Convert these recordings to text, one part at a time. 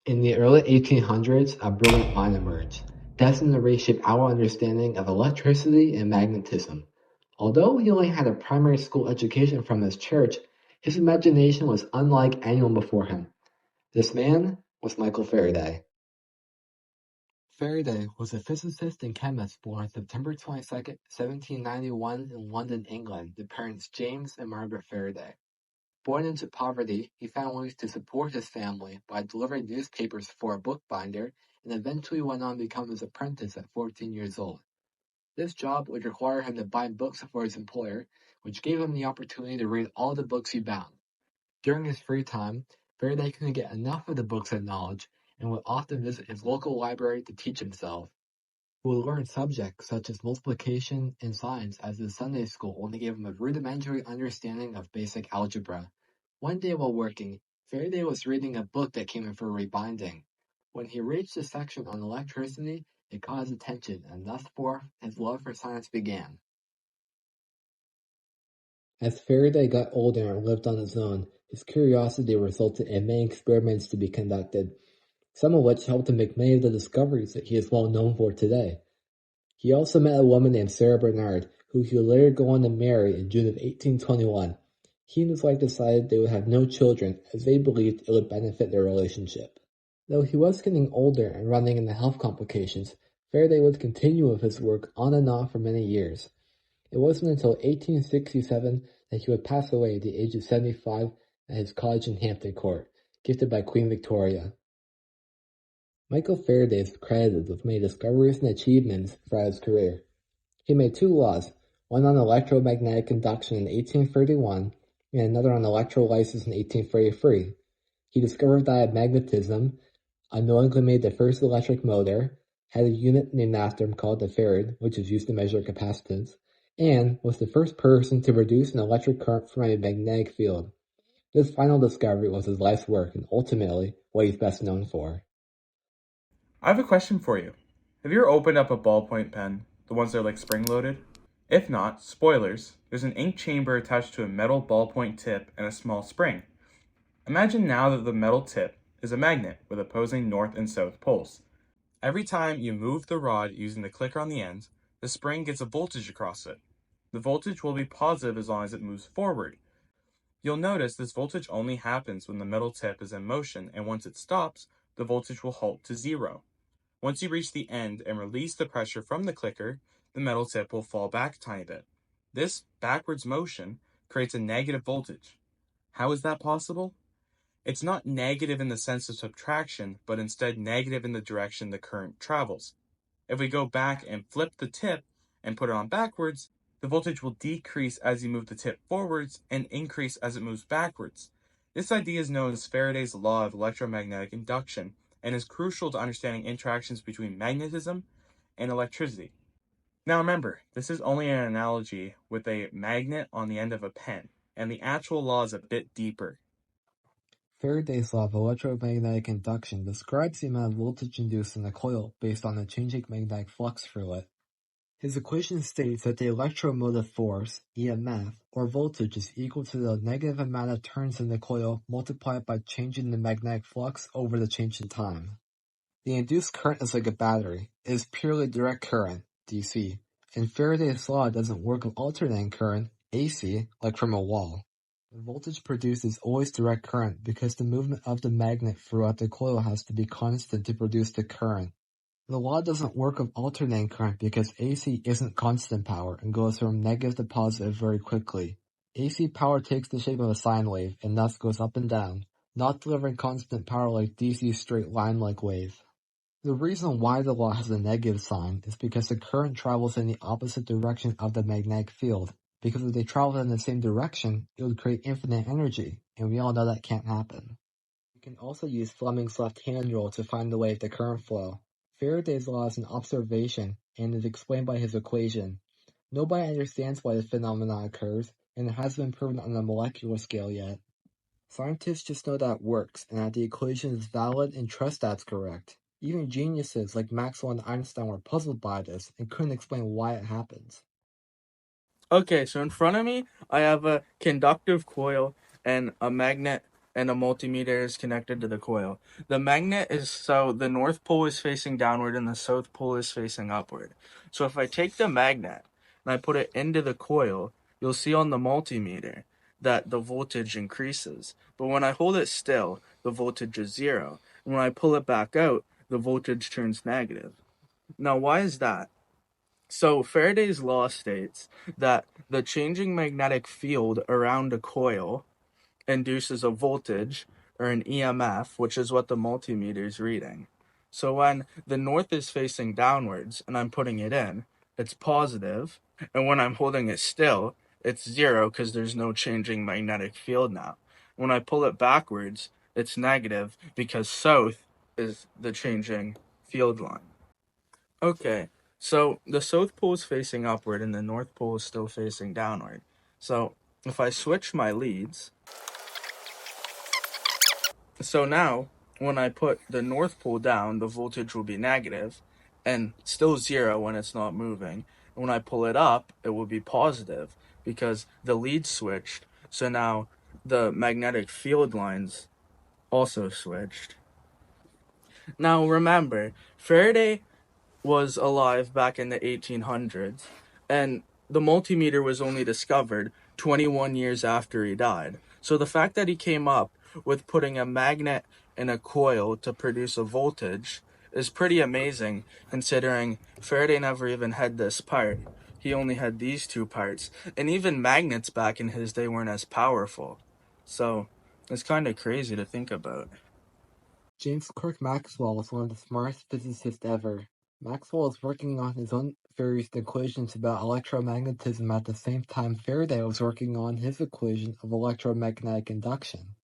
In the early 1800s, a brilliant mind emerged, destined to reshape our understanding of electricity and magnetism. Although he only had a primary school education from his church, his imagination was unlike anyone before him. This man was Michael Faraday. Faraday was a physicist and chemist born September 22nd, 1791 in London, England, to parents James and Margaret Faraday. Born into poverty, he found ways to support his family by delivering newspapers for a bookbinder and eventually went on to become his apprentice at 14 years old. This job would require him to buy books for his employer, which gave him the opportunity to read all the books he bound. During his free time, Faraday couldn't get enough of the books and knowledge and would often visit his local library to teach himself. He would learn subjects such as multiplication and science as his Sunday school only gave him a rudimentary understanding of basic algebra. One day while working, Faraday was reading a book that came in for rebinding. When he reached a section on electricity, it caught his attention, and thus forth his love for science began. As Faraday got older and lived on his own, his curiosity resulted in many experiments to be conducted, some of which helped him make many of the discoveries that he is well known for today. He also met a woman named Sarah Bernard, who he would later go on to marry in June of 1821. He and his wife decided they would have no children, as they believed it would benefit their relationship. Though he was getting older and running into health complications, Faraday would continue with his work on and off for many years. It wasn't until 1867 that he would pass away at the age of 75 at his cottage in Hampton Court, gifted by Queen Victoria. Michael Faraday is credited with many discoveries and achievements throughout his career. He made two laws, one on electromagnetic induction in 1831 and another on electrolysis in 1833. He discovered that magnetism, unknowingly made the first electric motor, had a unit named after him called the farad, which is used to measure capacitance, and was the first person to produce an electric current from a magnetic field. This final discovery was his life's work and ultimately what he's best known for. I have a question for you. Have you ever opened up a ballpoint pen, the ones that are like spring-loaded? If not, spoilers, there's an ink chamber attached to a metal ballpoint tip and a small spring. Imagine now that the metal tip is a magnet with opposing north and south poles. Every time you move the rod using the clicker on the end, the spring gets a voltage across it. The voltage will be positive as long as it moves forward. You'll notice this voltage only happens when the metal tip is in motion, and once it stops, the voltage will halt to zero. Once you reach the end and release the pressure from the clicker, the metal tip will fall back a tiny bit. This backwards motion creates a negative voltage. How is that possible? It's not negative in the sense of subtraction, but instead negative in the direction the current travels. If we go back and flip the tip and put it on backwards, the voltage will decrease as you move the tip forwards and increase as it moves backwards. This idea is known as Faraday's law of electromagnetic induction and is crucial to understanding interactions between magnetism and electricity. Now remember, this is only an analogy with a magnet on the end of a pen, and the actual law is a bit deeper. Faraday's law of electromagnetic induction describes the amount of voltage induced in a coil based on the changing magnetic flux through it. His equation states that the electromotive force, EMF, or voltage is equal to the negative amount of turns in the coil multiplied by changing the magnetic flux over the change in time. The induced current is like a battery. It is purely direct current, DC, and Faraday's law doesn't work with alternating current, AC, like from a wall. The voltage produced is always direct current because the movement of the magnet throughout the coil has to be constant to produce the current. The law doesn't work with alternating current because AC isn't constant power and goes from negative to positive very quickly. AC power takes the shape of a sine wave and thus goes up and down, not delivering constant power like DC's straight line-like wave. The reason why the law has a negative sign is because the current travels in the opposite direction of the magnetic field, because if they traveled in the same direction, it would create infinite energy, and we all know that can't happen. We can also use Fleming's left-hand rule to find the way of the current flow. Faraday's law is an observation, and is explained by his equation. Nobody understands why this phenomenon occurs, and it hasn't been proven on a molecular scale yet. Scientists just know that it works, and that the equation is valid and trust that it's correct. Even geniuses like Maxwell and Einstein were puzzled by this, and couldn't explain why it happens. Okay, so in front of me, I have a conductive coil and a magnet and a multimeter is connected to the coil. The magnet is, so the north pole is facing downward and the south pole is facing upward. So if I take the magnet and I put it into the coil, you'll see on the multimeter that the voltage increases. But when I hold it still, the voltage is zero. And when I pull it back out, the voltage turns negative. Now, why is that? So Faraday's law states that the changing magnetic field around a coil induces a voltage or an EMF, which is what the multimeter is reading. So when the north is facing downwards and I'm putting it in, it's positive, and when I'm holding it still, it's zero because there's no changing magnetic field now. When I pull it backwards, it's negative because south is the changing field line. Okay, so the south pole is facing upward and the north pole is still facing downward. So if I switch my leads, so now when I put the north pole down, the voltage will be negative and still zero when it's not moving. And when I pull it up, it will be positive because the lead switched. So now the magnetic field lines also switched. Now remember, Faraday was alive back in the 1800s, and the multimeter was only discovered 21 years after he died. So the fact that he came up with putting a magnet in a coil to produce a voltage is pretty amazing, considering Faraday never even had this part. He only had these two parts, and even magnets back in his day weren't as powerful. So it's kind of crazy to think about. James Clerk Maxwell was one of the smartest physicists ever. Maxwell was working on his own theories and equations about electromagnetism at the same time Faraday was working on his equation of electromagnetic induction.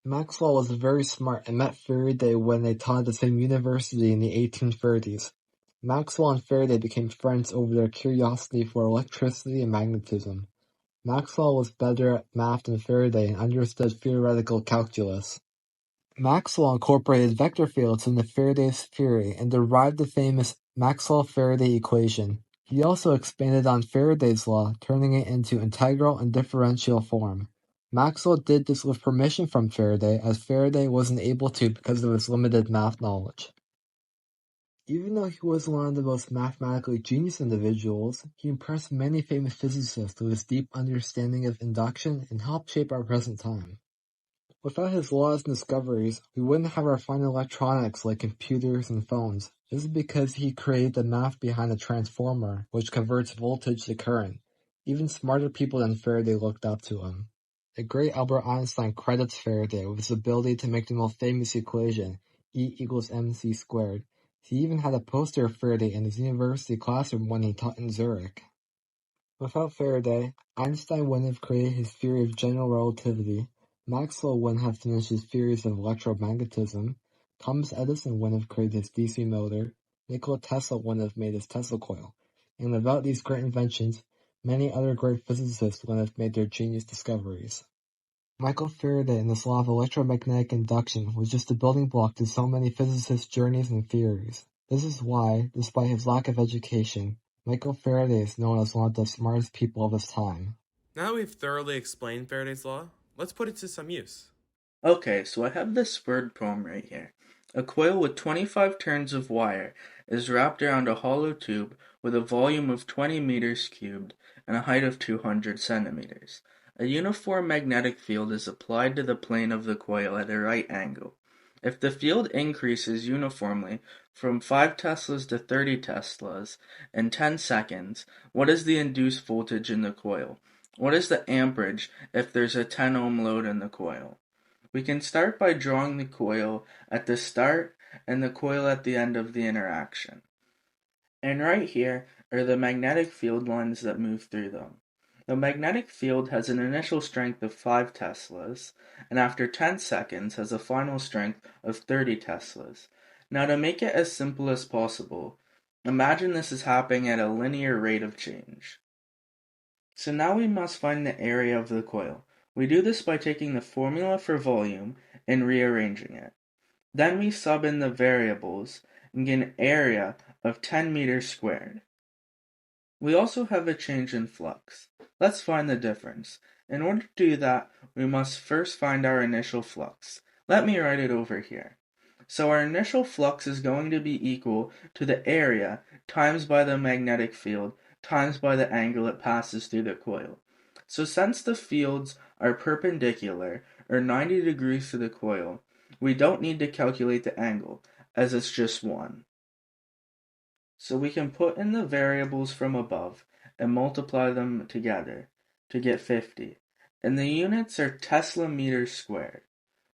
Maxwell was very smart and met Faraday when they taught at the same university in the 1830s. Maxwell and Faraday became friends over their curiosity for electricity and magnetism. Maxwell was better at math than Faraday and understood theoretical calculus. Maxwell incorporated vector fields into Faraday's theory and derived the famous Maxwell-Faraday equation. He also expanded on Faraday's law, turning it into integral and differential form. Maxwell did this with permission from Faraday, as Faraday wasn't able to because of his limited math knowledge. Even though he was one of the most mathematically genius individuals, he impressed many famous physicists with his deep understanding of induction and helped shape our present time. Without his laws and discoveries, we wouldn't have our fine electronics like computers and phones. This is because he created the math behind a transformer, which converts voltage to current. Even smarter people than Faraday looked up to him. The great Albert Einstein credits Faraday with his ability to make the most famous equation, E equals mc squared. He even had a poster of Faraday in his university classroom when he taught in Zurich. Without Faraday, Einstein wouldn't have created his theory of general relativity, Maxwell wouldn't have finished his theories of electromagnetism, Thomas Edison wouldn't have created his DC motor, Nikola Tesla wouldn't have made his Tesla coil, and without these great inventions, many other great physicists wouldn't have made their genius discoveries. Michael Faraday and his law of electromagnetic induction was just a building block to so many physicists' journeys and theories. This is why, despite his lack of education, Michael Faraday is known as one of the smartest people of his time. Now that we've thoroughly explained Faraday's law, let's put it to some use. Okay, so I have this word poem right here. A coil with 25 turns of wire is wrapped around a hollow tube with a volume of 20 meters cubed and a height of 200 centimeters. A uniform magnetic field is applied to the plane of the coil at a right angle. If the field increases uniformly from 5 teslas to 30 teslas in 10 seconds, what is the induced voltage in the coil? What is the amperage if there's a 10 ohm load in the coil? We can start by drawing the coil at the start and the coil at the end of the interaction. And right here are the magnetic field lines that move through them. The magnetic field has an initial strength of 5 teslas, and after 10 seconds has a final strength of 30 teslas. Now to make it as simple as possible, imagine this is happening at a linear rate of change. So now we must find the area of the coil. We do this by taking the formula for volume and rearranging it. Then we sub in the variables and get an area of 10 meters squared. We also have a change in flux. Let's find the difference. In order to do that, we must first find our initial flux. Let me write it over here. So our initial flux is going to be equal to the area times by the magnetic field times by the angle it passes through the coil. So since the fields are perpendicular, or 90 degrees to the coil, we don't need to calculate the angle, as it's just 1. So we can put in the variables from above and multiply them together to get 50. And the units are Tesla meters squared.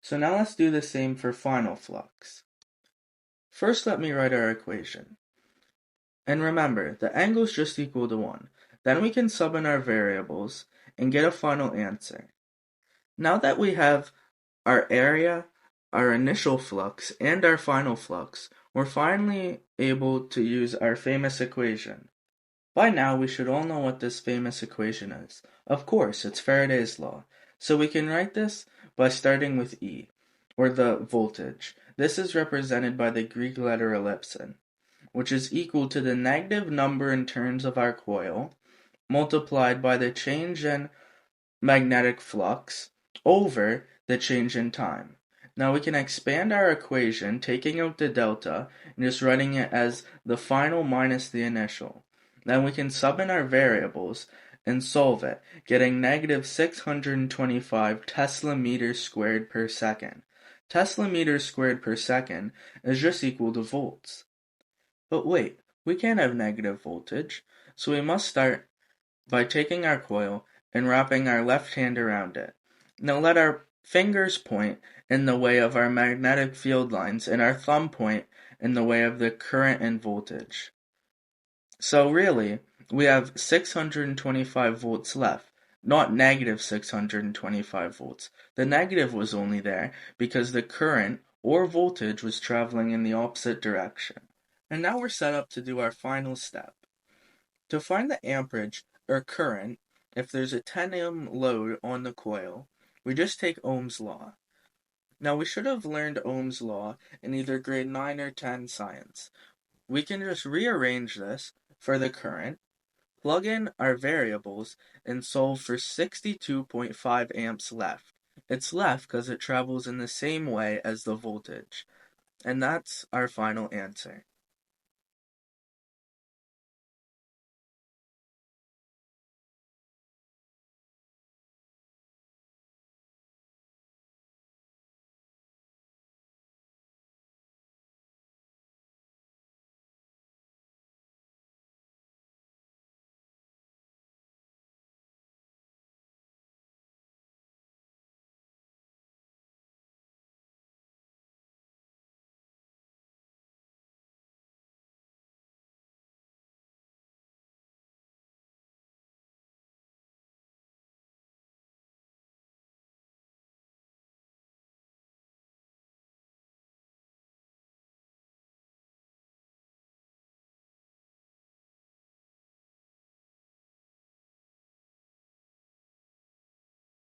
So now let's do the same for final flux. First, let me write our equation. And remember, the angle is just equal to 1. Then we can sub in our variables and get a final answer. Now that we have our area, our initial flux, and our final flux, we're finally able to use our famous equation. By now, we should all know what this famous equation is. Of course, it's Faraday's law. So we can write this by starting with E, or the voltage. This is represented by the Greek letter ellipson, which is equal to the negative number in turns of our coil multiplied by the change in magnetic flux over the change in time. Now we can expand our equation, taking out the delta and just writing it as the final minus the initial. Then we can sub in our variables and solve it, getting negative 625 Tesla meters squared per second. Tesla meters squared per second is just equal to volts. But wait, we can't have negative voltage, so we must start by taking our coil and wrapping our left hand around it. Now let our fingers point in the way of our magnetic field lines and our thumb point in the way of the current and voltage. So really, we have 625 volts left, not negative 625 volts. The negative was only there because the current or voltage was traveling in the opposite direction. And now we're set up to do our final step. To find the amperage or current, if there's a 10 ohm load on the coil, we just take Ohm's law. Now we should have learned Ohm's law in either grade 9 or 10 science. We can just rearrange this for the current, plug in our variables, and solve for 62.5 amps left. It's left because it travels in the same way as the voltage. And that's our final answer.